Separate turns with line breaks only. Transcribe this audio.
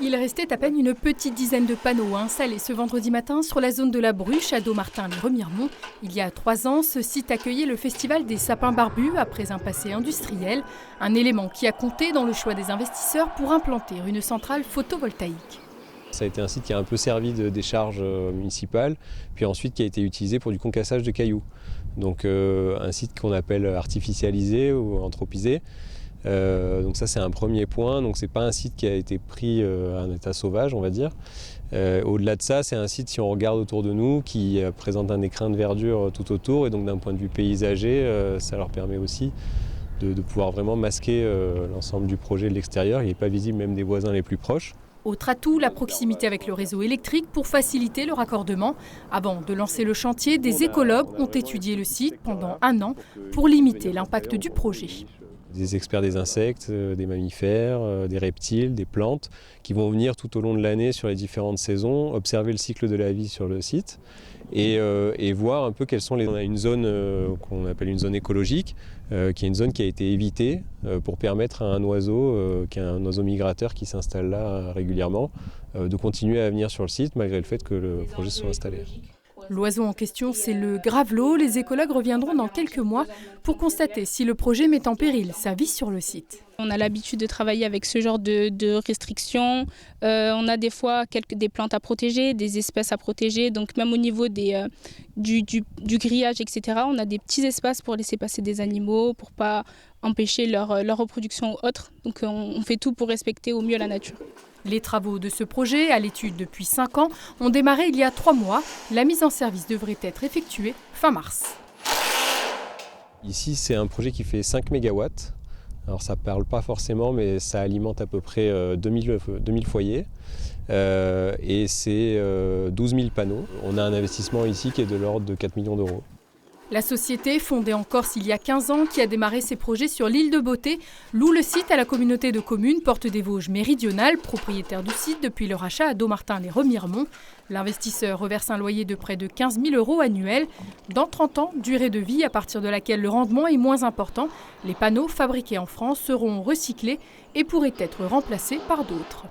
Il restait à peine une petite dizaine de panneaux installés ce vendredi matin sur la zone de la Bruche à Dommartin-les-Remiremont. Il y a 3 ans, ce site accueillait le festival des sapins barbus après un passé industriel. Un élément qui a compté dans le choix des investisseurs pour implanter une centrale photovoltaïque.
Ça a été un site qui a un peu servi de décharge municipale, puis ensuite qui a été utilisé pour du concassage de cailloux. Donc un site qu'on appelle artificialisé ou anthropisé. Donc ça c'est un premier point, donc c'est pas un site qui a été pris à un état sauvage on va dire. Au-delà de ça, c'est un site, si on regarde autour de nous, qui présente un écrin de verdure tout autour, et donc d'un point de vue paysager, ça leur permet aussi de pouvoir vraiment masquer l'ensemble du projet de l'extérieur. Il n'est pas visible même des voisins les plus proches.
Autre atout, la proximité avec le réseau électrique pour faciliter le raccordement. Avant de lancer le chantier, des écologues ont étudié le site pendant 1 an pour limiter l'impact du projet.
Des experts des insectes, des mammifères, des reptiles, des plantes, qui vont venir tout au long de l'année sur les différentes saisons, observer le cycle de la vie sur le site et voir un peu quelles sont les... On a une zone qu'on appelle une zone écologique, qui est une zone qui a été évitée pour permettre à un oiseau, qui est un oiseau migrateur qui s'installe là régulièrement, de continuer à venir sur le site malgré le fait que le projet soit installé.
L'oiseau en question, c'est le gravelot. Les écologues reviendront dans quelques mois pour constater si le projet met en péril sa vie sur le site.
On a l'habitude de travailler avec ce genre de restrictions. On a des fois des plantes à protéger, des espèces à protéger. Donc même au niveau du grillage, etc., on a des petits espaces pour laisser passer des animaux, pour ne pas empêcher leur reproduction ou autre. Donc on fait tout pour respecter au mieux la nature.
Les travaux de ce projet, à l'étude depuis 5 ans, ont démarré il y a 3 mois. La mise en service devrait être effectuée fin mars.
Ici, c'est un projet qui fait 5 MW. Alors ça ne parle pas forcément, mais ça alimente à peu près 2000 foyers. Et c'est 12 000 panneaux. On a un investissement ici qui est de l'ordre de 4 millions d'euros.
La société, fondée en Corse il y a 15 ans, qui a démarré ses projets sur l'île de Beauté, loue le site à la communauté de communes Portes des Vosges méridionale, propriétaire du site depuis le rachat à Dommartin-les-Remiremont. L'investisseur reverse un loyer de près de 15 000 € annuels. Dans 30 ans, durée de vie à partir de laquelle le rendement est moins important, les panneaux fabriqués en France seront recyclés et pourraient être remplacés par d'autres.